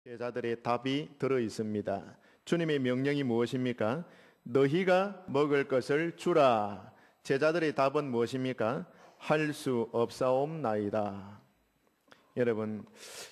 제자들의 답이 들어 있습니다. 주님의 명령이 무엇입니까? 너희가 먹을 것을 주라. 제자들의 답은 무엇입니까? 할 수 없사옵나이다. 여러분,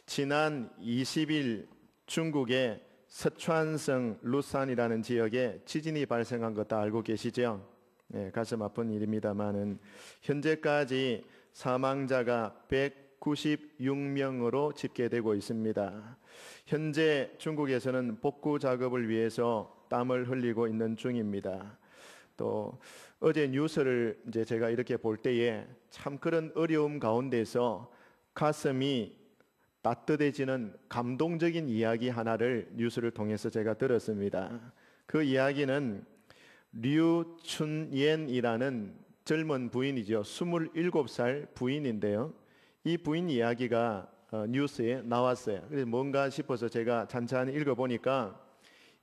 지난 20일 중국의 서촨성 루산이라는 지역에 지진이 발생한 것 다 알고 계시죠? 네, 가슴 아픈 일입니다만은 현재까지 사망자가 196명으로 집계되고 있습니다. 현재 중국에서는 복구 작업을 위해서 땀을 흘리고 있는 중입니다. 또 어제 뉴스를 제가 이렇게 볼 때에 참 그런 어려움 가운데서 가슴이 따뜻해지는 감동적인 이야기 하나를 뉴스를 통해서 제가 들었습니다. 그 이야기는 류춘옌이라는 젊은 부인이죠. 27살 부인인데요. 이 부인 이야기가 뉴스에 나왔어요. 그래서 뭔가 싶어서 제가 찬찬히 읽어보니까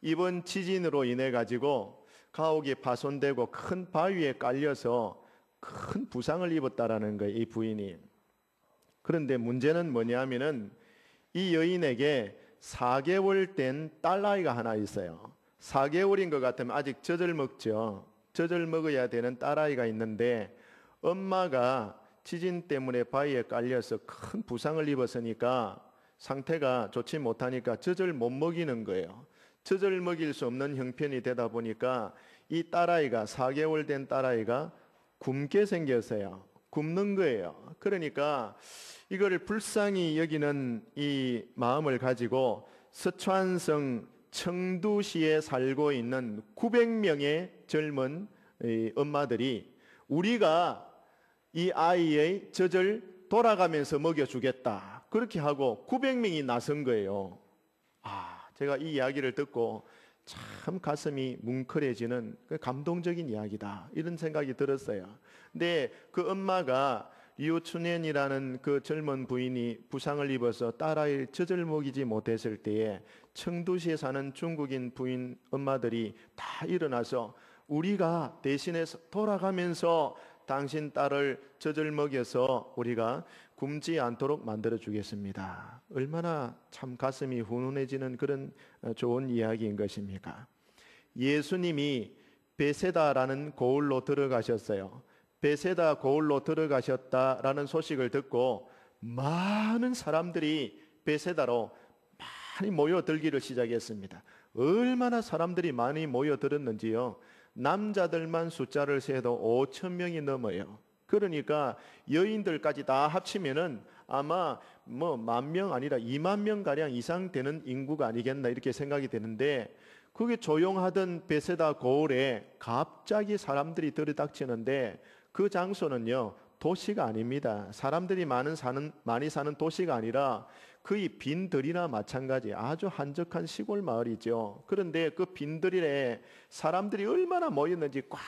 이번 지진으로 인해 가지고 가옥이 파손되고 큰 바위에 깔려서 큰 부상을 입었다라는 거예요, 이 부인이. 그런데 문제는 뭐냐면은 이 여인에게 4개월 된 딸아이가 하나 있어요. 4개월인 것 같으면 아직 젖을 먹죠. 젖을 먹어야 되는 딸아이가 있는데 엄마가 지진 때문에 바위에 깔려서 큰 부상을 입었으니까 상태가 좋지 못하니까 젖을 못 먹이는 거예요. 젖을 먹일 수 없는 형편이 되다 보니까 이 딸아이가 4개월 된 딸아이가 굶게 생겼어요. 굶는 거예요. 그러니까 이거를 불쌍히 여기는 이 마음을 가지고 서촨성 청두시에 살고 있는 900명의 젊은 엄마들이 우리가 이 아이의 젖을 돌아가면서 먹여주겠다. 그렇게 하고 900명이 나선 거예요. 제가 이 이야기를 듣고 참 가슴이 뭉클해지는 감동적인 이야기다. 이런 생각이 들었어요. 근데 그 엄마가 류춘옌이라는 그 젊은 부인이 부상을 입어서 딸아이를 젖을 먹이지 못했을 때에 청두시에 사는 중국인 부인 엄마들이 다 일어나서 우리가 대신해서 돌아가면서 당신 딸을 젖을 먹여서 우리가 굶지 않도록 만들어 주겠습니다. 얼마나 참 가슴이 훈훈해지는 그런 좋은 이야기인 것입니까? 예수님이 베세다라는 고을로 들어가셨어요. 베세다 고을로 들어가셨다라는 소식을 듣고 많은 사람들이 베세다로 많이 모여들기를 시작했습니다. 얼마나 사람들이 많이 모여들었는지요. 남자들만 숫자를 세도 5천 명이 넘어요. 그러니까 여인들까지 다 합치면은 아마 10,000명 아니라 20,000명 가량 이상 되는 인구가 아니겠나 이렇게 생각이 되는데 그게 조용하던 베세다 고을에 갑자기 사람들이 들이닥치는데 그 장소는요 도시가 아닙니다. 사람들이 많이 사는 도시가 아니라 거의 빈들이나 마찬가지 아주 한적한 시골 마을이죠. 그런데 그 빈들에 사람들이 얼마나 모였는지 꽉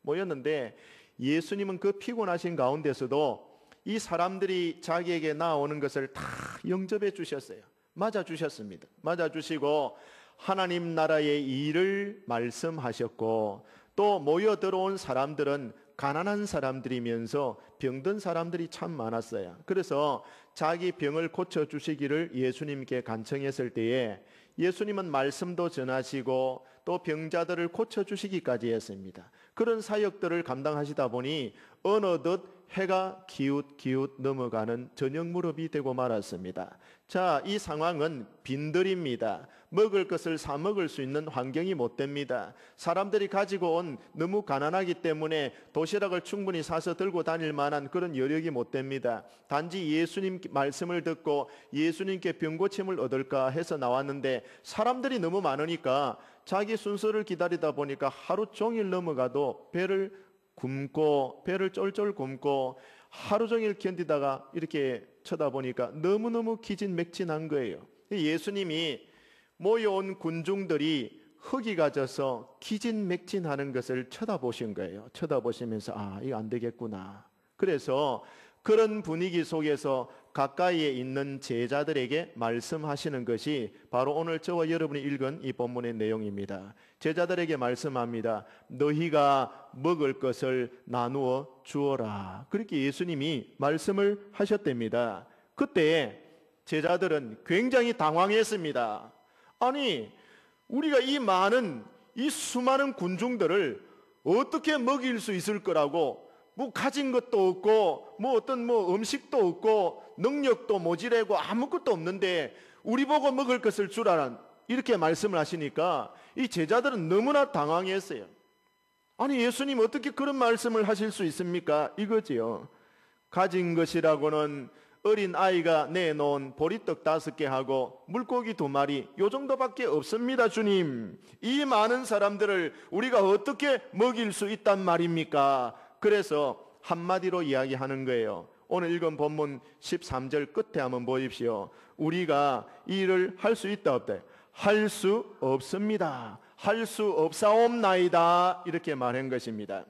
모였는데 예수님은 그 피곤하신 가운데서도 이 사람들이 자기에게 나오는 것을 다 영접해 주셨어요. 맞아주셨습니다. 맞아주시고 하나님 나라의 일을 말씀하셨고 또 모여 들어온 사람들은 가난한 사람들이면서 병든 사람들이 참 많았어요. 그래서 자기 병을 고쳐주시기를 예수님께 간청했을 때에 예수님은 말씀도 전하시고 또 병자들을 고쳐주시기까지 했습니다. 그런 사역들을 감당하시다 보니 어느덧 해가 기웃기웃 넘어가는 저녁 무렵이 되고 말았습니다. 자, 이 상황은 빈들입니다. 먹을 것을 사 먹을 수 있는 환경이 못 됩니다. 사람들이 가지고 온 너무 가난하기 때문에 도시락을 충분히 사서 들고 다닐 만한 그런 여력이 못 됩니다. 단지 예수님 말씀을 듣고 예수님께 병고침을 얻을까 해서 나왔는데 사람들이 너무 많으니까 자기 순서를 기다리다 보니까 하루 종일 넘어가도 배를 쫄쫄 굶고 하루 종일 견디다가 이렇게 쳐다보니까 너무너무 기진맥진한 거예요. 예수님이 모여온 군중들이 허기가 져서 기진맥진하는 것을 쳐다보신 거예요. 쳐다보시면서 이거 안 되겠구나. 그래서 그런 분위기 속에서 가까이에 있는 제자들에게 말씀하시는 것이 바로 오늘 저와 여러분이 읽은 이 본문의 내용입니다. 제자들에게 말씀합니다. 너희가 먹을 것을 나누어 주어라. 그렇게 예수님이 말씀을 하셨답니다. 그때 제자들은 굉장히 당황했습니다. 아니, 우리가 이 수많은 군중들을 어떻게 먹일 수 있을 거라고, 뭐 가진 것도 없고 뭐 어떤 음식도 없고 능력도 모자라고 아무것도 없는데 우리 보고 먹을 것을 주라는, 이렇게 말씀을 하시니까 이 제자들은 너무나 당황했어요. 아니, 예수님 어떻게 그런 말씀을 하실 수 있습니까? 이거지요. 가진 것이라고는 어린 아이가 내놓은 보리떡 5개 하고 물고기 2마리, 요 정도밖에 없습니다, 주님. 이 많은 사람들을 우리가 어떻게 먹일 수 있단 말입니까? 그래서 한마디로 이야기하는 거예요. 오늘 읽은 본문 13절 끝에 한번 보십시오. 우리가 이 일을 할 수 있다 없다? 할 수 없습니다. 할 수 없사옵나이다. 이렇게 말한 것입니다.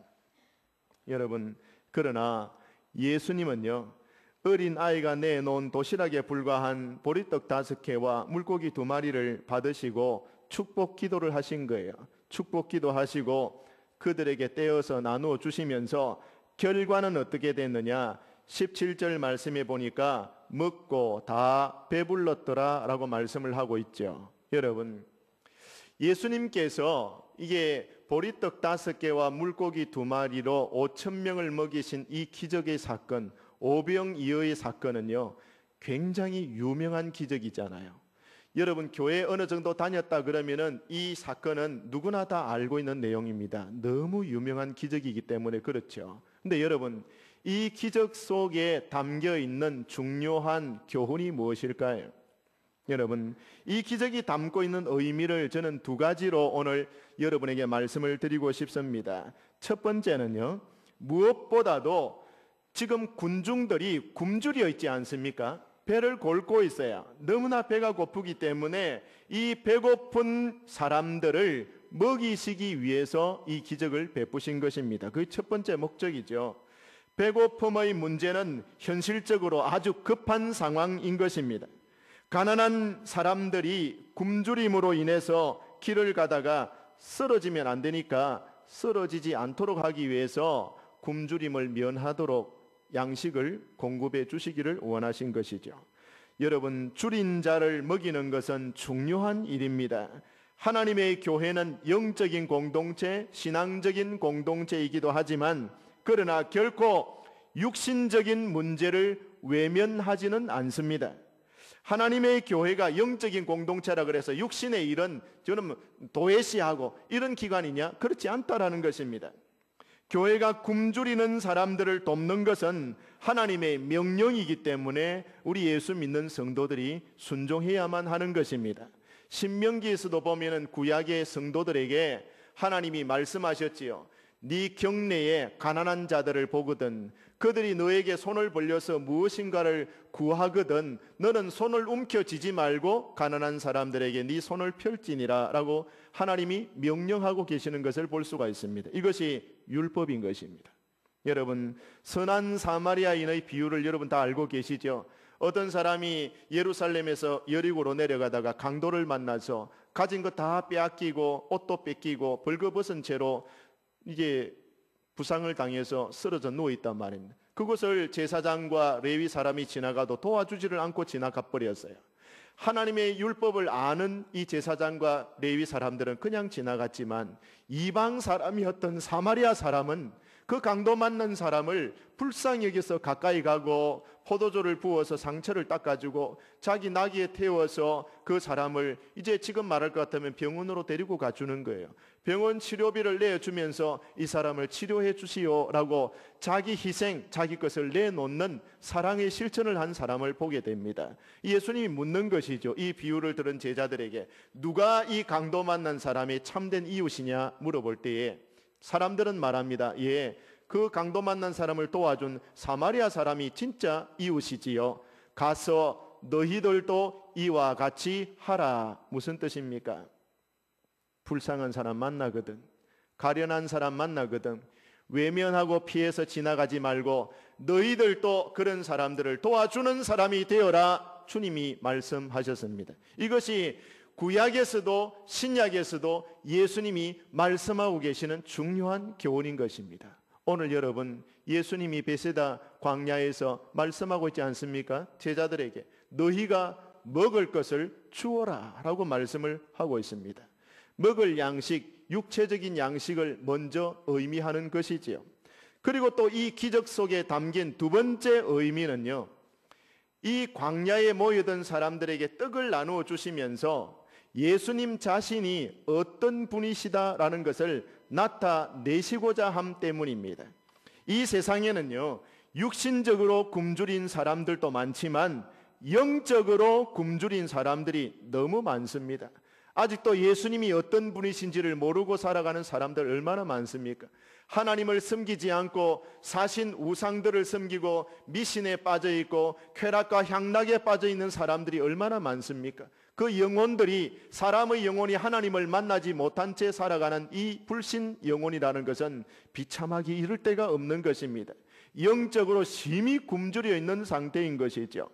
여러분, 그러나 예수님은요, 어린 아이가 내놓은 도시락에 불과한 보리떡 5개와 물고기 2마리를 받으시고 축복 기도를 하신 거예요. 축복 기도하시고 그들에게 떼어서 나누어 주시면서 결과는 어떻게 됐느냐? 17절 말씀에 보니까 먹고 다 배불렀더라 라고 말씀을 하고 있죠. 여러분, 예수님께서 이게 보리떡 5개와 물고기 2마리로 5,000명을 먹이신 이 기적의 사건, 오병이어의 사건은요, 굉장히 유명한 기적이잖아요. 여러분, 교회 어느 정도 다녔다 그러면은 이 사건은 누구나 다 알고 있는 내용입니다. 너무 유명한 기적이기 때문에 그렇죠. 근데 여러분, 이 기적 속에 담겨 있는 중요한 교훈이 무엇일까요? 여러분, 이 기적이 담고 있는 의미를 저는 2가지로 오늘 여러분에게 말씀을 드리고 싶습니다. 첫 번째는요, 무엇보다도 지금 군중들이 굶주려 있지 않습니까? 배를 골고 있어요. 너무나 배가 고프기 때문에 이 배고픈 사람들을 먹이시기 위해서 이 기적을 베푸신 것입니다. 그게 첫 번째 목적이죠. 배고픔의 문제는 현실적으로 아주 급한 상황인 것입니다. 가난한 사람들이 굶주림으로 인해서 길을 가다가 쓰러지면 안 되니까 쓰러지지 않도록 하기 위해서 굶주림을 면하도록 양식을 공급해 주시기를 원하신 것이죠. 여러분, 줄인 자를 먹이는 것은 중요한 일입니다. 하나님의 교회는 영적인 공동체, 신앙적인 공동체이기도 하지만 그러나 결코 육신적인 문제를 외면하지는 않습니다. 하나님의 교회가 영적인 공동체라 그래서 육신의 일은 저는 도외시하고 이런 기관이냐? 그렇지 않다라는 것입니다. 교회가 굶주리는 사람들을 돕는 것은 하나님의 명령이기 때문에 우리 예수 믿는 성도들이 순종해야만 하는 것입니다. 신명기에서도 보면은 구약의 성도들에게 하나님이 말씀하셨지요. 네 경내에 가난한 자들을 보거든 그들이 너에게 손을 벌려서 무엇인가를 구하거든 너는 손을 움켜쥐지 말고 가난한 사람들에게 네 손을 펼지니라 라고 하나님이 명령하고 계시는 것을 볼 수가 있습니다. 이것이 율법인 것입니다. 여러분, 선한 사마리아인의 비유를 여러분 다 알고 계시죠? 어떤 사람이 예루살렘에서 여리고로 내려가다가 강도를 만나서 가진 거 다 빼앗기고 옷도 뺏기고 벌거벗은 채로 이게 부상을 당해서 쓰러져 누워있단 말입니다. 그것을 제사장과 레위 사람이 지나가도 도와주지를 않고 지나가 버렸어요. 하나님의 율법을 아는 이 제사장과 레위 사람들은 그냥 지나갔지만 이방 사람이었던 사마리아 사람은 그 강도 만난 사람을 불쌍히 여겨서 가까이 가고 포도주를 부어서 상처를 닦아주고 자기 나귀에 태워서 그 사람을 이제 지금 말할 것 같으면 병원으로 데리고 가주는 거예요. 병원 치료비를 내주면서 이 사람을 치료해 주시오라고 자기 희생, 자기 것을 내놓는 사랑의 실천을 한 사람을 보게 됩니다. 예수님이 묻는 것이죠. 이 비유를 들은 제자들에게 누가 이 강도 만난 사람의 참된 이웃이냐 물어볼 때에 사람들은 말합니다. 예, 그 강도 만난 사람을 도와준 사마리아 사람이 진짜 이웃이지요. 가서 너희들도 이와 같이 하라. 무슨 뜻입니까? 불쌍한 사람 만나거든, 가련한 사람 만나거든, 외면하고 피해서 지나가지 말고 너희들도 그런 사람들을 도와주는 사람이 되어라. 주님이 말씀하셨습니다. 이것이 구약에서도 신약에서도 예수님이 말씀하고 계시는 중요한 교훈인 것입니다. 오늘 여러분, 예수님이 베세다 광야에서 말씀하고 있지 않습니까? 제자들에게 너희가 먹을 것을 주어라 라고 말씀을 하고 있습니다. 먹을 양식, 육체적인 양식을 먼저 의미하는 것이지요. 그리고 또 이 기적 속에 담긴 두 번째 의미는요, 이 광야에 모여든 사람들에게 떡을 나누어 주시면서 예수님 자신이 어떤 분이시다라는 것을 나타내시고자 함 때문입니다. 이 세상에는요, 육신적으로 굶주린 사람들도 많지만 영적으로 굶주린 사람들이 너무 많습니다. 아직도 예수님이 어떤 분이신지를 모르고 살아가는 사람들 얼마나 많습니까? 하나님을 섬기지 않고 사신 우상들을 섬기고 미신에 빠져 있고 쾌락과 향락에 빠져 있는 사람들이 얼마나 많습니까? 그 영혼들이, 사람의 영혼이 하나님을 만나지 못한 채 살아가는 이 불신 영혼이라는 것은 비참하기 이를 데가 없는 것입니다. 영적으로 심히 굶주려 있는 상태인 것이죠.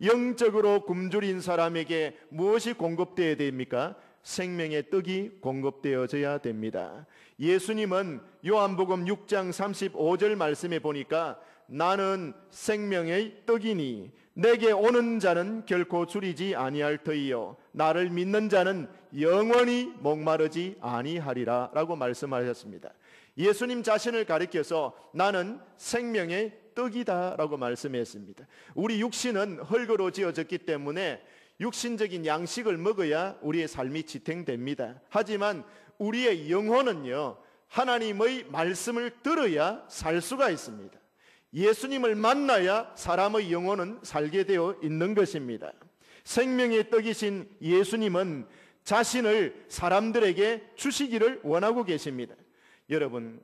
영적으로 굶주린 사람에게 무엇이 공급되어야 됩니까? 생명의 떡이 공급되어져야 됩니다. 예수님은 요한복음 6장 35절 말씀에 보니까 나는 생명의 떡이니 내게 오는 자는 결코 줄이지 아니할 터이요 나를 믿는 자는 영원히 목마르지 아니하리라 라고 말씀하셨습니다. 예수님 자신을 가리켜서 나는 생명의 떡이다 라고 말씀했습니다. 우리 육신은 흙으로 지어졌기 때문에 육신적인 양식을 먹어야 우리의 삶이 지탱됩니다. 하지만 우리의 영혼은요, 하나님의 말씀을 들어야 살 수가 있습니다. 예수님을 만나야 사람의 영혼은 살게 되어 있는 것입니다. 생명의 떡이신 예수님은 자신을 사람들에게 주시기를 원하고 계십니다. 여러분,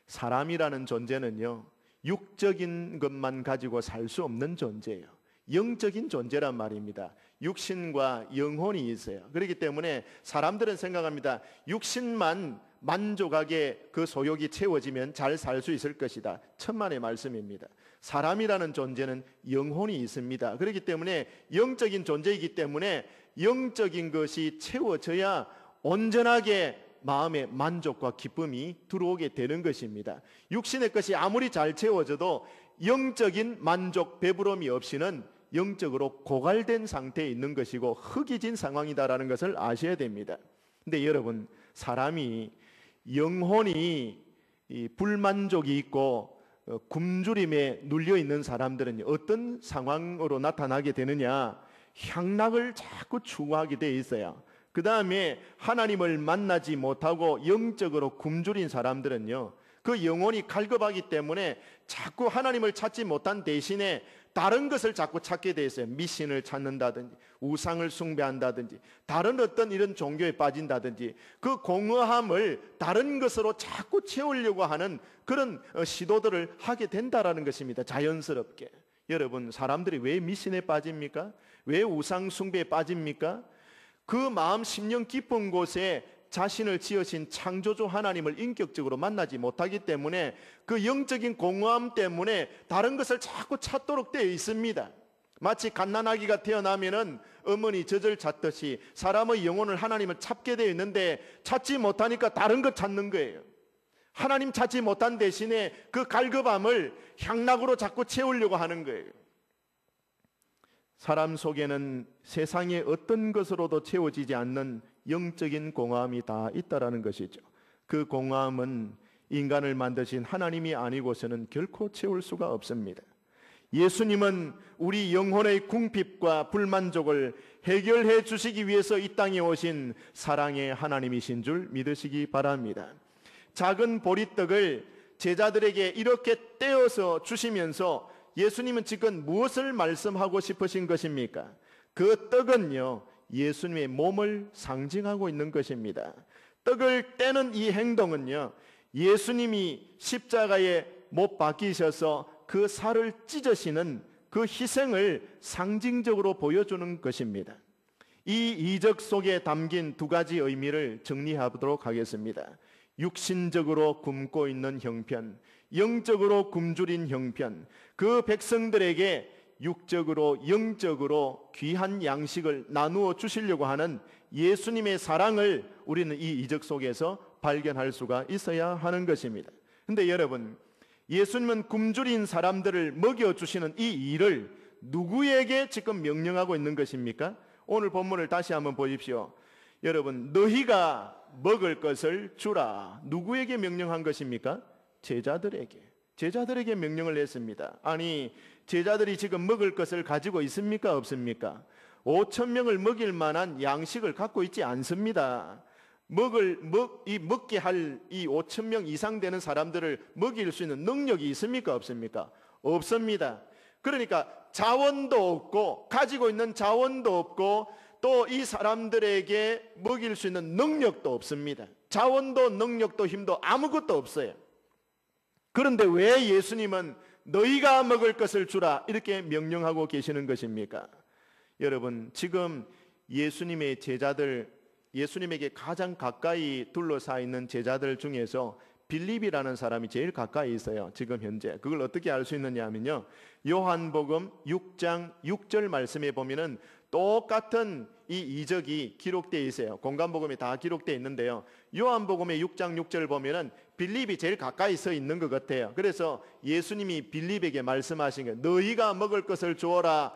사람이라는 존재는요, 육적인 것만 가지고 살 수 없는 존재예요. 영적인 존재란 말입니다. 육신과 영혼이 있어요. 그렇기 때문에 사람들은 생각합니다. 육신만 만족하게 그 소욕이 채워지면 잘 살 수 있을 것이다. 천만의 말씀입니다. 사람이라는 존재는 영혼이 있습니다. 그렇기 때문에 영적인 존재이기 때문에 영적인 것이 채워져야 온전하게 마음의 만족과 기쁨이 들어오게 되는 것입니다. 육신의 것이 아무리 잘 채워져도 영적인 만족, 배부름이 없이는 영적으로 고갈된 상태에 있는 것이고 흙이진 상황이다라는 것을 아셔야 됩니다. 근데 여러분, 사람이 영혼이 불만족이 있고 굶주림에 눌려 있는 사람들은 어떤 상황으로 나타나게 되느냐? 향락을 자꾸 추구하게 돼 있어요. 그 다음에 하나님을 만나지 못하고 영적으로 굶주린 사람들은요, 그 영혼이 갈급하기 때문에 자꾸 하나님을 찾지 못한 대신에 다른 것을 자꾸 찾게 돼 있어요. 미신을 찾는다든지 우상을 숭배한다든지 다른 어떤 이런 종교에 빠진다든지 그 공허함을 다른 것으로 자꾸 채우려고 하는 그런 시도들을 하게 된다라는 것입니다. 자연스럽게. 여러분, 사람들이 왜 미신에 빠집니까? 왜 우상 숭배에 빠집니까? 그 마음 심령 깊은 곳에 자신을 지으신 창조주 하나님을 인격적으로 만나지 못하기 때문에 그 영적인 공허함 때문에 다른 것을 자꾸 찾도록 되어 있습니다. 마치 갓난아기가 태어나면은 어머니 젖을 찾듯이 사람의 영혼을 하나님을 찾게 되어 있는데 찾지 못하니까 다른 것 찾는 거예요. 하나님 찾지 못한 대신에 그 갈급함을 향락으로 자꾸 채우려고 하는 거예요. 사람 속에는 세상의 어떤 것으로도 채워지지 않는 영적인 공허함이 다 있다라는 것이죠. 그 공허함은 인간을 만드신 하나님이 아니고서는 결코 채울 수가 없습니다. 예수님은 우리 영혼의 궁핍과 불만족을 해결해 주시기 위해서 이 땅에 오신 사랑의 하나님이신 줄 믿으시기 바랍니다. 작은 보리떡을 제자들에게 이렇게 떼어서 주시면서 예수님은 지금 무엇을 말씀하고 싶으신 것입니까? 그 떡은요, 예수님의 몸을 상징하고 있는 것입니다. 떡을 떼는 이 행동은요, 예수님이 십자가에 못 박히셔서 그 살을 찢으시는 그 희생을 상징적으로 보여주는 것입니다. 이 이적 속에 담긴 두 가지 의미를 정리하도록 하겠습니다. 육신적으로 굶고 있는 형편, 영적으로 굶주린 형편, 그 백성들에게 육적으로 영적으로 귀한 양식을 나누어 주시려고 하는 예수님의 사랑을 우리는 이 이적 속에서 발견할 수가 있어야 하는 것입니다. 근데 여러분, 예수님은 굶주린 사람들을 먹여주시는 이 일을 누구에게 지금 명령하고 있는 것입니까? 오늘 본문을 다시 한번 보십시오. 여러분, 너희가 먹을 것을 주라. 누구에게 명령한 것입니까? 제자들에게 명령을 했습니다. 아니, 제자들이 지금 먹을 것을 가지고 있습니까? 없습니까? 5천 명을 먹일 만한 양식을 갖고 있지 않습니다. 먹게 할 이 5천 명 이상 되는 사람들을 먹일 수 있는 능력이 있습니까? 없습니까? 없습니다. 그러니까 자원도 없고, 가지고 있는 자원도 없고, 또 이 사람들에게 먹일 수 있는 능력도 없습니다. 자원도 능력도 힘도 아무것도 없어요. 그런데 왜 예수님은 너희가 먹을 것을 주라 이렇게 명령하고 계시는 것입니까? 여러분, 지금 예수님의 제자들, 예수님에게 가장 가까이 둘러싸여 있는 제자들 중에서 빌립이라는 사람이 제일 가까이 있어요. 지금 현재. 그걸 어떻게 알 수 있느냐 하면요, 요한복음 6장 6절 말씀에 보면은 똑같은 이 이적이 기록되어 있어요. 공간복음이 다 기록되어 있는데요, 요한복음의 6장 6절 보면은 빌립이 제일 가까이 서 있는 것 같아요. 그래서 예수님이 빌립에게 말씀하신 거예요. 너희가 먹을 것을 주어라.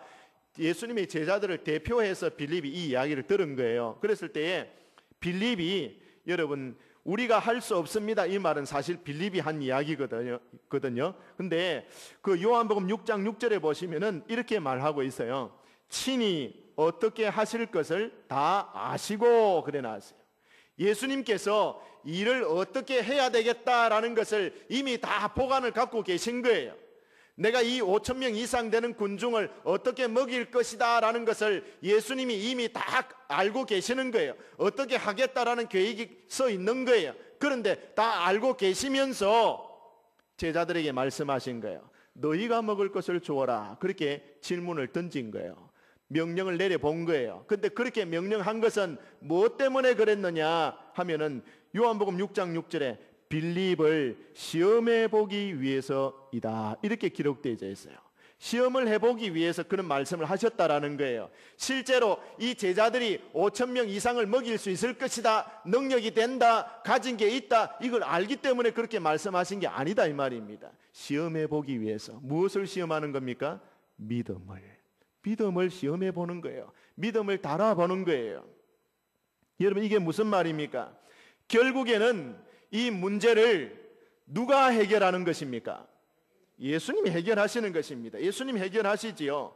예수님의 제자들을 대표해서 빌립이 이 이야기를 들은 거예요. 그랬을 때에 빌립이, 여러분, 우리가 할 수 없습니다, 이 말은 사실 빌립이 한 이야기거든요. 근데 그 요한복음 6장 6절에 보시면은 이렇게 말하고 있어요. 친히 어떻게 하실 것을 다 아시고 그래 나왔어요. 예수님께서 일을 어떻게 해야 되겠다라는 것을 이미 다 보관을 갖고 계신 거예요. 내가 이 5천 명 이상 되는 군중을 어떻게 먹일 것이다 라는 것을 예수님이 이미 다 알고 계시는 거예요. 어떻게 하겠다라는 계획이 써 있는 거예요. 그런데 다 알고 계시면서 제자들에게 말씀하신 거예요. 너희가 먹을 것을 주어라. 그렇게 질문을 던진 거예요. 명령을 내려본 거예요. 근데 그렇게 명령한 것은 무엇 때문에 그랬느냐 하면은 요한복음 6장 6절에 빌립을 시험해 보기 위해서이다, 이렇게 기록되어 있어요. 시험을 해보기 위해서 그런 말씀을 하셨다라는 거예요. 실제로 이 제자들이 5천 명 이상을 먹일 수 있을 것이다, 능력이 된다, 가진 게 있다, 이걸 알기 때문에 그렇게 말씀하신 게 아니다 이 말입니다. 시험해 보기 위해서. 무엇을 시험하는 겁니까? 믿음을 시험해 보는 거예요. 믿음을 달아보는 거예요. 여러분, 이게 무슨 말입니까? 결국에는 이 문제를 누가 해결하는 것입니까? 예수님이 해결하시는 것입니다. 예수님이 해결하시지요.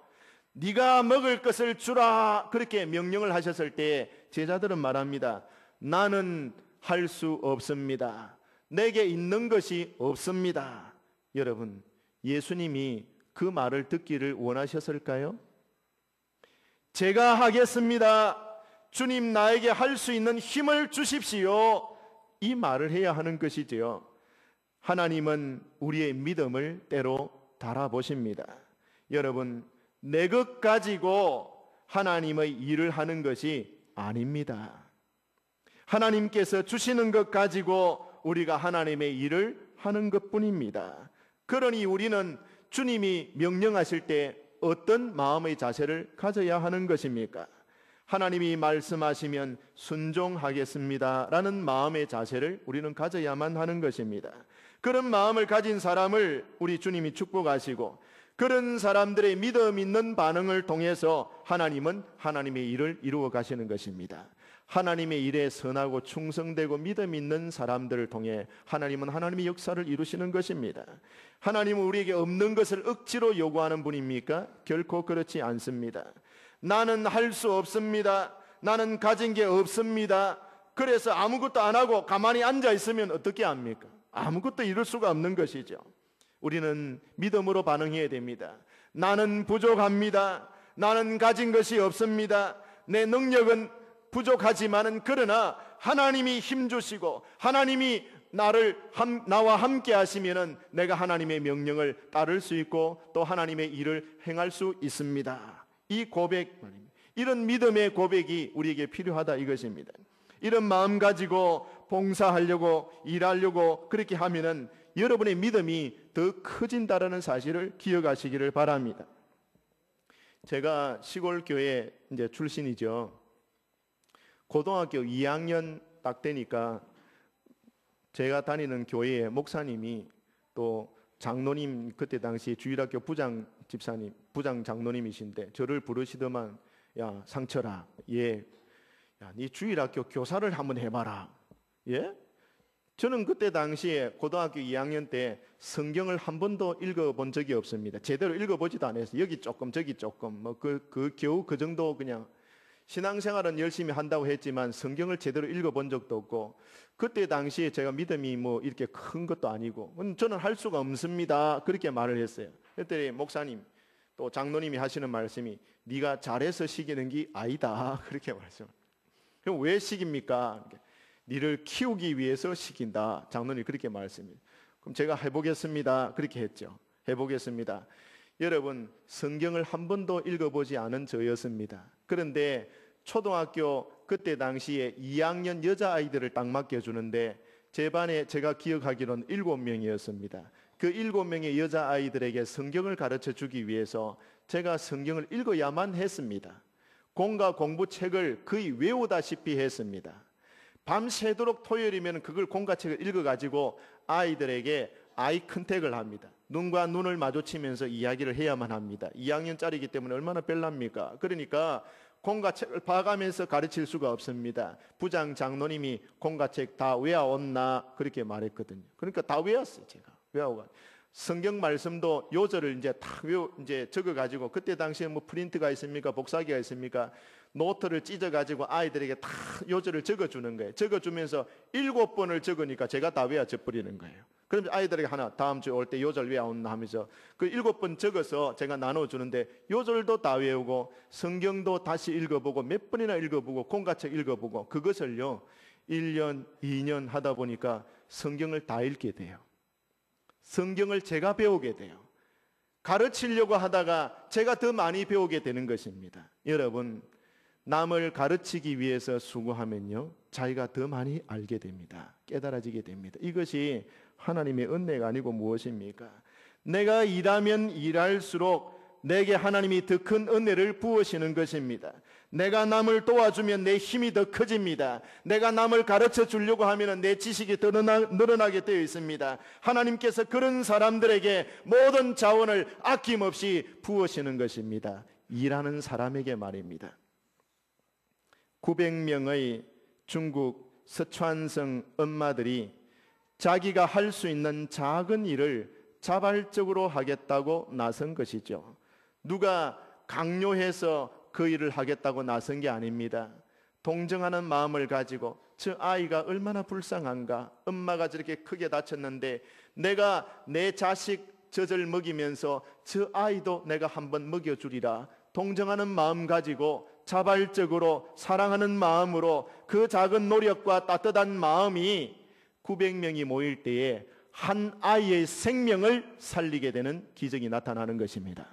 네가 먹을 것을 주라, 그렇게 명령을 하셨을 때 제자들은 말합니다. 나는 할 수 없습니다. 내게 있는 것이 없습니다. 여러분, 예수님이 그 말을 듣기를 원하셨을까요? 제가 하겠습니다. 주님, 나에게 할 수 있는 힘을 주십시오. 이 말을 해야 하는 것이지요. 하나님은 우리의 믿음을 때로 달아보십니다. 여러분, 내 것 가지고 하나님의 일을 하는 것이 아닙니다. 하나님께서 주시는 것 가지고 우리가 하나님의 일을 하는 것뿐입니다. 그러니 우리는 주님이 명령하실 때 어떤 마음의 자세를 가져야 하는 것입니까? 하나님이 말씀하시면 순종하겠습니다 라는 마음의 자세를 우리는 가져야만 하는 것입니다. 그런 마음을 가진 사람을 우리 주님이 축복하시고, 그런 사람들의 믿음 있는 반응을 통해서 하나님은 하나님의 일을 이루어 가시는 것입니다. 하나님의 일에 선하고 충성되고 믿음 있는 사람들을 통해 하나님은 하나님의 역사를 이루시는 것입니다. 하나님은 우리에게 없는 것을 억지로 요구하는 분입니까? 결코 그렇지 않습니다. 나는 할 수 없습니다. 나는 가진 게 없습니다. 그래서 아무것도 안 하고 가만히 앉아 있으면 어떻게 합니까? 아무것도 이룰 수가 없는 것이죠. 우리는 믿음으로 반응해야 됩니다. 나는 부족합니다. 나는 가진 것이 없습니다. 내 능력은 부족하지만은 그러나 하나님이 힘주시고 하나님이 나와 함께 하시면은 내가 하나님의 명령을 따를 수 있고 또 하나님의 일을 행할 수 있습니다. 이 고백, 이런 믿음의 고백이 우리에게 필요하다 이것입니다. 이런 마음 가지고 봉사하려고 일하려고 그렇게 하면은 여러분의 믿음이 더 커진다라는 사실을 기억하시기를 바랍니다. 제가 시골 교회 이제 출신이죠. 고등학교 2학년 딱 되니까 제가 다니는 교회의 목사님이 또 장로님, 그때 당시 주일학교 부장 집사님, 부장 장로님이신데 저를 부르시더만, 야 상철아, 야, 네 주일학교 교사를 한번 해봐라. 예? 저는 그때 당시에 고등학교 2학년 때 성경을 한 번도 읽어본 적이 없습니다. 제대로 읽어보지도 않았어요. 여기 조금 저기 조금 겨우 그 정도. 그냥 신앙생활은 열심히 한다고 했지만 성경을 제대로 읽어본 적도 없고, 그때 당시에 제가 믿음이 뭐 이렇게 큰 것도 아니고 저는 할 수가 없습니다, 그렇게 말을 했어요. 그랬더니 목사님 또 장로님이 하시는 말씀이, 네가 잘해서 시키는 게 아니다, 그렇게 말씀을. 그럼 왜 시킵니까? 니를 키우기 위해서 시킨다, 장로님이 그렇게 말씀해요. 그럼 제가 해보겠습니다, 그렇게 했죠. 해보겠습니다. 여러분, 성경을 한 번도 읽어보지 않은 저였습니다. 그런데 초등학교 그때 당시에 2학년 여자아이들을 딱 맡겨주는데 제 반에 제가 기억하기로는 7명이었습니다. 그 7명의 여자아이들에게 성경을 가르쳐 주기 위해서 제가 성경을 읽어야만 했습니다. 공과 공부책을 거의 외우다시피 했습니다. 밤새도록 토요일이면 그걸 공과책을 읽어가지고 아이들에게 아이 컨택을 합니다. 눈과 눈을 마주치면서 이야기를 해야만 합니다. 2학년짜리이기 때문에 얼마나 별납니까? 그러니까 공과책을 봐가면서 가르칠 수가 없습니다. 부장 장로님이 공과책 다 외워왔나? 그렇게 말했거든요. 그러니까 다 외웠어요. 제가 외워가. 성경 말씀도 요절을 이제 적어가지고, 그때 당시에 뭐 프린트가 있습니까? 복사기가 있습니까? 노트를 찢어가지고 아이들에게 다 요절을 적어주는 거예요. 적어주면서 7번을 적으니까 제가 다 외워져 버리는 거예요. 그럼 아이들에게 하나, 다음 주에 올 때 요절 외워온나 하면서 그 7번 적어서 제가 나눠주는데, 요절도 다 외우고 성경도 다시 읽어보고 몇 번이나 읽어보고 공과책 읽어보고, 그것을요 1년 2년 하다 보니까 성경을 다 읽게 돼요. 성경을 제가 배우게 돼요. 가르치려고 하다가 제가 더 많이 배우게 되는 것입니다. 여러분, 남을 가르치기 위해서 수고하면요 자기가 더 많이 알게 됩니다. 깨달아지게 됩니다. 이것이 하나님의 은혜가 아니고 무엇입니까? 내가 일하면 일할수록 내게 하나님이 더 큰 은혜를 부으시는 것입니다. 내가 남을 도와주면 내 힘이 더 커집니다. 내가 남을 가르쳐 주려고 하면 내 지식이 더 늘어나게 되어 있습니다. 하나님께서 그런 사람들에게 모든 자원을 아낌없이 부으시는 것입니다. 일하는 사람에게 말입니다. 900명의 중국 서川성 엄마들이 자기가 할 수 있는 작은 일을 자발적으로 하겠다고 나선 것이죠. 누가 강요해서 그 일을 하겠다고 나선 게 아닙니다. 동정하는 마음을 가지고, 저 아이가 얼마나 불쌍한가, 엄마가 저렇게 크게 다쳤는데 내가 내 자식 젖을 먹이면서 저 아이도 내가 한번 먹여주리라, 동정하는 마음 가지고 자발적으로 사랑하는 마음으로 그 작은 노력과 따뜻한 마음이 900명이 모일 때에 한 아이의 생명을 살리게 되는 기적이 나타나는 것입니다.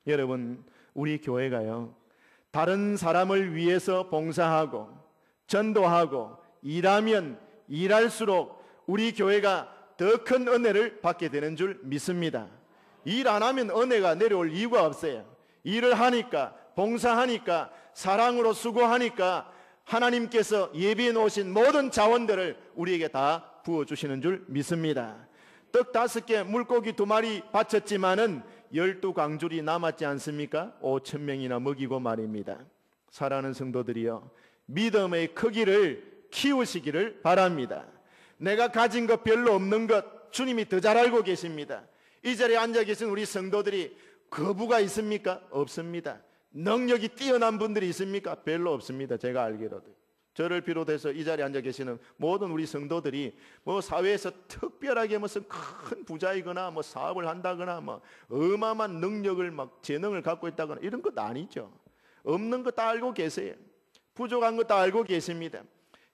여러분, 우리 교회가요 다른 사람을 위해서 봉사하고 전도하고 일하면 일할수록 우리 교회가 더 큰 은혜를 받게 되는 줄 믿습니다. 일 안 하면 은혜가 내려올 이유가 없어요. 일을 하니까, 봉사하니까, 사랑으로 수고하니까 하나님께서 예비해 놓으신 모든 자원들을 우리에게 다 부어주시는 줄 믿습니다. 떡 5개, 물고기 2마리 바쳤지만은 12광줄이 남았지 않습니까? 5,000명이나 먹이고 말입니다. 사랑하는 성도들이여, 믿음의 크기를 키우시기를 바랍니다. 내가 가진 것 별로 없는 것 주님이 더 잘 알고 계십니다. 이 자리에 앉아 계신 우리 성도들이 거부가 있습니까? 없습니다. 능력이 뛰어난 분들이 있습니까? 별로 없습니다. 제가 알기로도. 저를 비롯해서 이 자리에 앉아 계시는 모든 우리 성도들이 뭐 사회에서 특별하게 무슨 큰 부자이거나 뭐 사업을 한다거나 뭐 어마어마한 능력을 막 재능을 갖고 있다거나 이런 것 아니죠. 없는 거 다 알고 계세요. 부족한 거 다 알고 계십니다.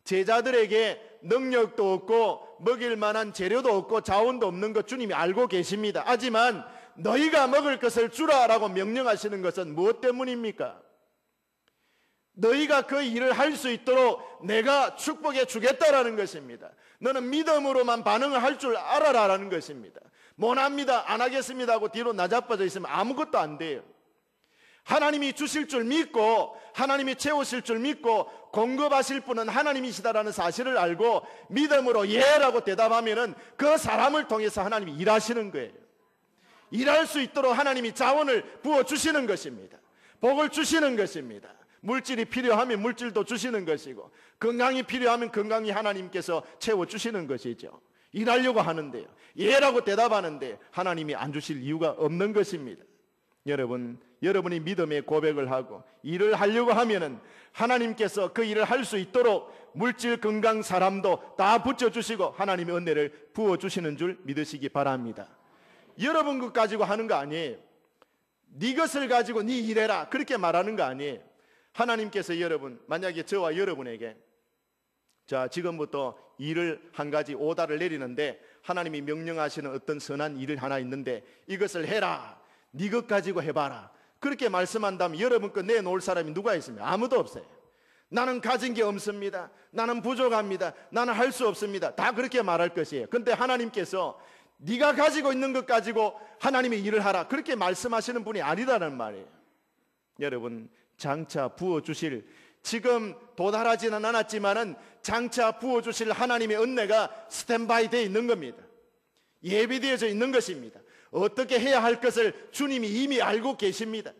제자들에게 능력도 없고 먹일 만한 재료도 없고 자원도 없는 것 주님이 알고 계십니다. 하지만 너희가 먹을 것을 주라라고 명령하시는 것은 무엇 때문입니까? 너희가 그 일을 할 수 있도록 내가 축복해 주겠다라는 것입니다. 너는 믿음으로만 반응을 할 줄 알아라라는 것입니다. 못합니다, 안 하겠습니다 하고 뒤로 나자빠져 있으면 아무것도 안 돼요. 하나님이 주실 줄 믿고 하나님이 채우실 줄 믿고 공급하실 분은 하나님이시다라는 사실을 알고 믿음으로 예라고 대답하면은 그 사람을 통해서 하나님이 일하시는 거예요. 일할 수 있도록 하나님이 자원을 부어주시는 것입니다. 복을 주시는 것입니다. 물질이 필요하면 물질도 주시는 것이고, 건강이 필요하면 건강이 하나님께서 채워주시는 것이죠. 일하려고 하는데요, 예라고 대답하는데 하나님이 안 주실 이유가 없는 것입니다. 여러분이 믿음의 고백을 하고 일을 하려고 하면은 하나님께서 그 일을 할 수 있도록 물질, 건강, 사람도 다 붙여주시고 하나님의 은혜를 부어주시는 줄 믿으시기 바랍니다. 여러분 것 가지고 하는 거 아니에요. 네 것을 가지고 네 일해라 그렇게 말하는 거 아니에요. 하나님께서 만약에 저와 여러분에게 자, 지금부터 일을 한 가지 오다를 내리는데 하나님이 명령하시는 어떤 선한 일을 하나 있는데 이것을 해라, 네 것 가지고 해봐라, 그렇게 말씀한다면 여러분 거 내놓을 사람이 누가 있습니까? 아무도 없어요. 나는 가진 게 없습니다, 나는 부족합니다, 나는 할 수 없습니다, 다 그렇게 말할 것이에요. 근데 하나님께서 네가 가지고 있는 것 가지고 하나님의 일을 하라 그렇게 말씀하시는 분이 아니라는 말이에요. 여러분, 장차 부어주실, 지금 도달하지는 않았지만은 장차 부어주실 하나님의 은혜가 스탠바이 되어 있는 겁니다. 예비되어져 있는 것입니다. 어떻게 해야 할 것을 주님이 이미 알고 계십니다.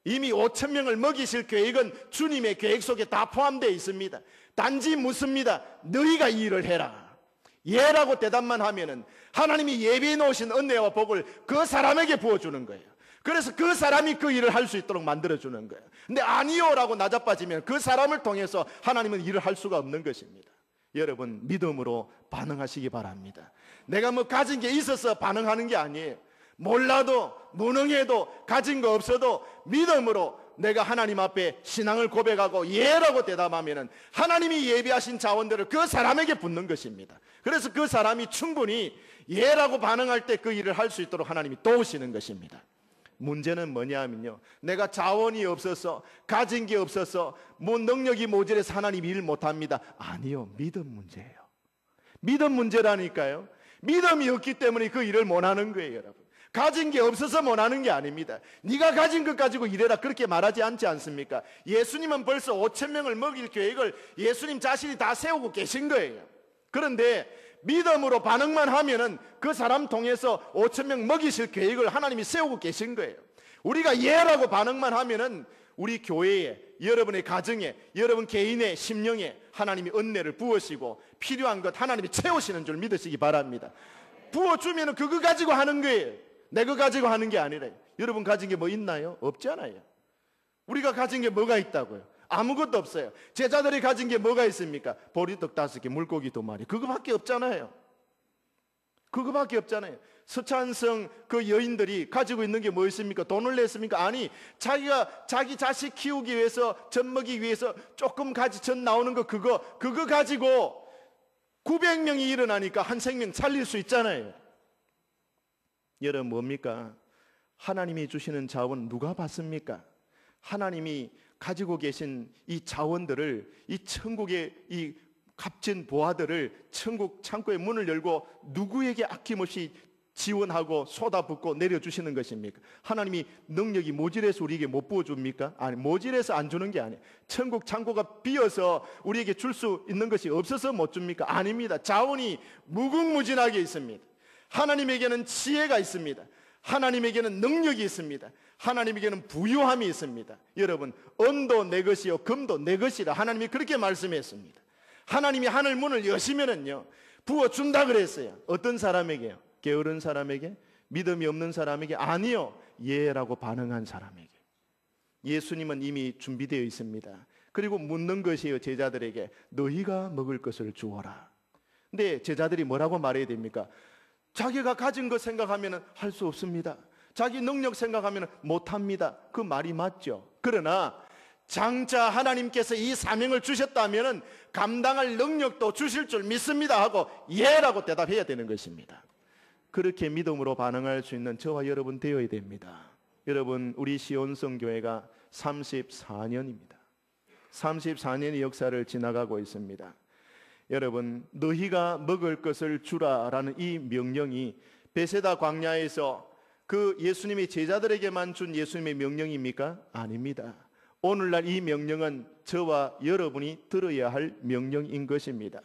이미 5,000명을 먹이실 계획은 주님의 계획 속에 다 포함되어 있습니다. 단지 묻습니다. 너희가 이 일을 해라. 예라고 대답만 하면은 하나님이 예비해 놓으신 은혜와 복을 그 사람에게 부어주는 거예요. 그래서 그 사람이 그 일을 할 수 있도록 만들어주는 거예요. 근데 아니요 라고 나자빠지면 그 사람을 통해서 하나님은 일을 할 수가 없는 것입니다. 여러분, 믿음으로 반응하시기 바랍니다. 내가 뭐 가진 게 있어서 반응하는 게 아니에요. 몰라도 무능해도 가진 거 없어도 믿음으로 내가 하나님 앞에 신앙을 고백하고 예라고 대답하면 하나님이 예비하신 자원들을 그 사람에게 붓는 것입니다. 그래서 그 사람이 충분히 예라고 반응할 때 그 일을 할 수 있도록 하나님이 도우시는 것입니다. 문제는 뭐냐 하면요, 내가 자원이 없어서 가진 게 없어서 뭐 능력이 모자라서 하나님 일 못합니다. 아니요, 믿음 문제예요. 믿음 문제라니까요. 믿음이 없기 때문에 그 일을 못하는 거예요. 여러분, 가진 게 없어서 못하는 게 아닙니다. 네가 가진 것 가지고 일해라 그렇게 말하지 않지 않습니까? 예수님은 벌써 5,000명을 먹일 계획을 예수님 자신이 다 세우고 계신 거예요. 그런데 믿음으로 반응만 하면은 그 사람 통해서 5,000명 먹이실 계획을 하나님이 세우고 계신 거예요. 우리가 예라고 반응만 하면은 우리 교회에, 여러분의 가정에, 여러분 개인의 심령에 하나님이 은혜를 부으시고 필요한 것 하나님이 채우시는 줄 믿으시기 바랍니다. 부어주면은 그거 가지고 하는 거예요. 내 거 가지고 하는 게 아니라. 여러분 가진 게 뭐 있나요? 없잖아요. 우리가 가진 게 뭐가 있다고요? 아무것도 없어요. 제자들이 가진 게 뭐가 있습니까? 보리떡 5개, 물고기 2마리. 그거밖에 없잖아요. 그거밖에 없잖아요. 서찬성 그 여인들이 가지고 있는 게 뭐 있습니까? 돈을 냈습니까? 아니, 자기 자식 키우기 위해서, 젖 먹이기 위해서 조금 전 나오는 거 그거 가지고 900명이 일어나니까 한 생명 살릴 수 있잖아요. 여러분 뭡니까? 하나님이 주시는 자원 누가 받습니까? 하나님이 가지고 계신 이 자원들을, 이 천국의 이 값진 보화들을 천국 창고의 문을 열고 누구에게 아낌없이 지원하고 쏟아붓고 내려주시는 것입니까? 하나님이 능력이 모질해서 우리에게 못 부어줍니까? 아니, 모질해서 안 주는 게 아니에요. 천국 창고가 비어서 우리에게 줄 수 있는 것이 없어서 못 줍니까? 아닙니다. 자원이 무궁무진하게 있습니다. 하나님에게는 지혜가 있습니다. 하나님에게는 능력이 있습니다. 하나님에게는 부유함이 있습니다. 여러분, 은도 내 것이요 금도 내 것이라 하나님이 그렇게 말씀했습니다. 하나님이 하늘 문을 여시면은요 부어준다 그랬어요. 어떤 사람에게요? 게으른 사람에게? 믿음이 없는 사람에게? 아니요, 예라고 반응한 사람에게. 예수님은 이미 준비되어 있습니다. 그리고 묻는 것이에요. 제자들에게 너희가 먹을 것을 주어라. 근데 제자들이 뭐라고 말해야 됩니까? 자기가 가진 것 생각하면 할 수 없습니다. 자기 능력 생각하면 못합니다. 그 말이 맞죠. 그러나 장차 하나님께서 이 사명을 주셨다면 감당할 능력도 주실 줄 믿습니다 하고 예라고 대답해야 되는 것입니다. 그렇게 믿음으로 반응할 수 있는 저와 여러분 되어야 됩니다. 여러분, 우리 시온성교회가 34년입니다. 34년의 역사를 지나가고 있습니다. 여러분, 너희가 먹을 것을 주라라는 이 명령이 베세다 광야에서 그 예수님이 제자들에게만 준 예수님의 명령입니까? 아닙니다. 오늘날 이 명령은 저와 여러분이 들어야 할 명령인 것입니다.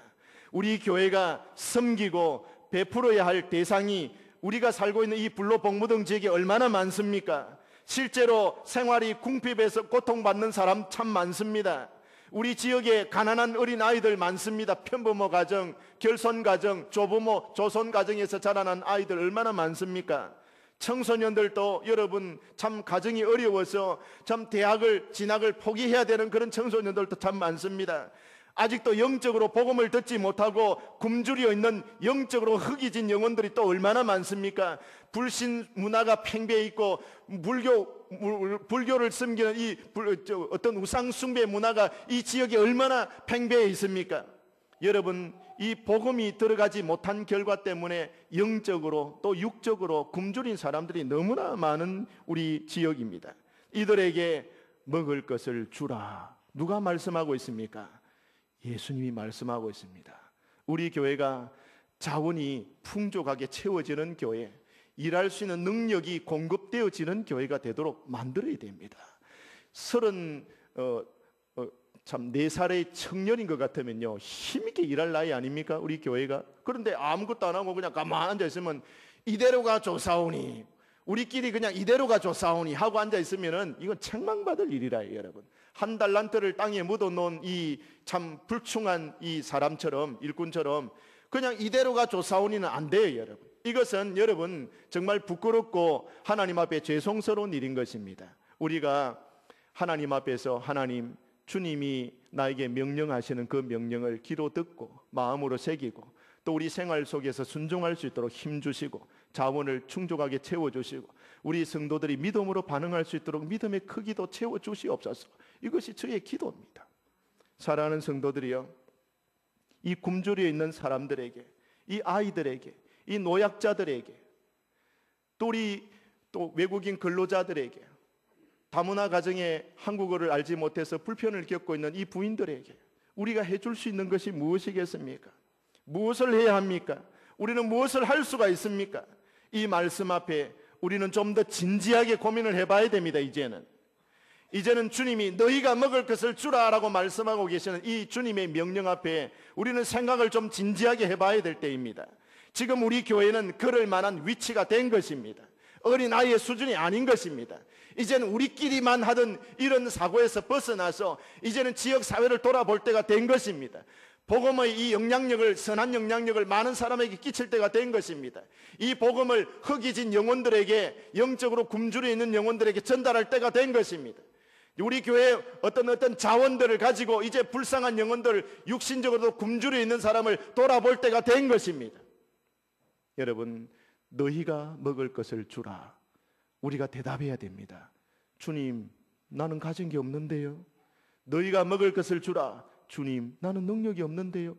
우리 교회가 섬기고 베풀어야 할 대상이 우리가 살고 있는 이 불로봉무등 지역에 얼마나 많습니까? 실제로 생활이 궁핍해서 고통받는 사람 참 많습니다. 우리 지역에 가난한 어린아이들 많습니다. 편부모 가정, 결손 가정, 조부모, 조손 가정에서 자라난 아이들 얼마나 많습니까? 청소년들도 여러분 참 가정이 어려워서 참 대학을 진학을 포기해야 되는 그런 청소년들도 참 많습니다. 아직도 영적으로 복음을 듣지 못하고 굶주려 있는 영적으로 흙이진 영혼들이 또 얼마나 많습니까? 불신 문화가 팽배해 있고 불교를 섬기는 이 어떤 우상 숭배 문화가 이 지역에 얼마나 팽배해 있습니까? 여러분, 이 복음이 들어가지 못한 결과 때문에 영적으로 또 육적으로 굶주린 사람들이 너무나 많은 우리 지역입니다. 이들에게 먹을 것을 주라. 누가 말씀하고 있습니까? 예수님이 말씀하고 있습니다. 우리 교회가 자원이 풍족하게 채워지는 교회, 일할 수 있는 능력이 공급되어지는 교회가 되도록 만들어야 됩니다. 4살의 청년인 것 같으면요, 힘있게 일할 나이 아닙니까? 우리 교회가. 그런데 아무것도 안 하고 그냥 가만히 앉아있으면 이대로가 좋사오니, 우리끼리 그냥 이대로가 좋사오니 하고 앉아있으면 이건 책망받을 일이라요, 여러분. 한 달란트를 땅에 묻어놓은 이 참 불충한 이 사람처럼, 일꾼처럼 그냥 이대로가 좋사오니는 안 돼요, 여러분. 이것은 여러분 정말 부끄럽고 하나님 앞에 죄송스러운 일인 것입니다. 우리가 하나님 앞에서 하나님, 주님이 나에게 명령하시는 그 명령을 귀로 듣고 마음으로 새기고 또 우리 생활 속에서 순종할 수 있도록 힘주시고 자원을 충족하게 채워주시고 우리 성도들이 믿음으로 반응할 수 있도록 믿음의 크기도 채워주시옵소서. 이것이 저의 기도입니다. 사랑하는 성도들이여, 이 굶주려 있는 사람들에게, 이 아이들에게, 이 노약자들에게, 또 외국인 근로자들에게, 다문화 가정에 한국어를 알지 못해서 불편을 겪고 있는 이 부인들에게 우리가 해줄 수 있는 것이 무엇이겠습니까? 무엇을 해야 합니까? 우리는 무엇을 할 수가 있습니까? 이 말씀 앞에 우리는 좀 더 진지하게 고민을 해봐야 됩니다. 이제는 주님이 너희가 먹을 것을 주라라고 말씀하고 계시는 이 주님의 명령 앞에 우리는 생각을 좀 진지하게 해봐야 될 때입니다. 지금 우리 교회는 그럴 만한 위치가 된 것입니다. 어린아이의 수준이 아닌 것입니다. 이제는 우리끼리만 하던 이런 사고에서 벗어나서 이제는 지역사회를 돌아볼 때가 된 것입니다. 복음의 이 영향력을, 선한 영향력을 많은 사람에게 끼칠 때가 된 것입니다. 이 복음을 흙이진 영혼들에게, 영적으로 굶주려 있는 영혼들에게 전달할 때가 된 것입니다. 우리 교회에 어떤 자원들을 가지고 이제 불쌍한 영혼들, 육신적으로도 굶주려 있는 사람을 돌아볼 때가 된 것입니다. 여러분, 너희가 먹을 것을 주라. 우리가 대답해야 됩니다. 주님, 나는 가진 게 없는데요. 너희가 먹을 것을 주라. 주님, 나는 능력이 없는데요.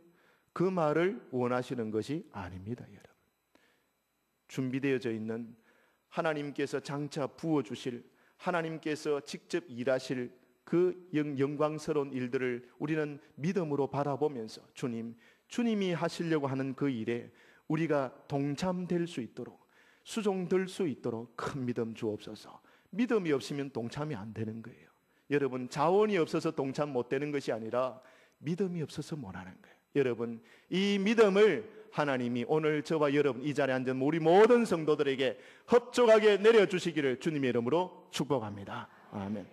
그 말을 원하시는 것이 아닙니다, 여러분. 준비되어져 있는 하나님께서 장차 부어주실, 하나님께서 직접 일하실 그 영광스러운 일들을 우리는 믿음으로 바라보면서 주님이 하시려고 하는 그 일에 우리가 동참될 수 있도록, 수종될 수 있도록 큰 믿음 주옵소서. 믿음이 없으면 동참이 안 되는 거예요. 여러분, 자원이 없어서 동참 못 되는 것이 아니라 믿음이 없어서 못 하는 거예요. 여러분, 이 믿음을 하나님이 오늘 저와 여러분 이 자리에 앉은 우리 모든 성도들에게 흡족하게 내려주시기를 주님의 이름으로 축복합니다. 아멘.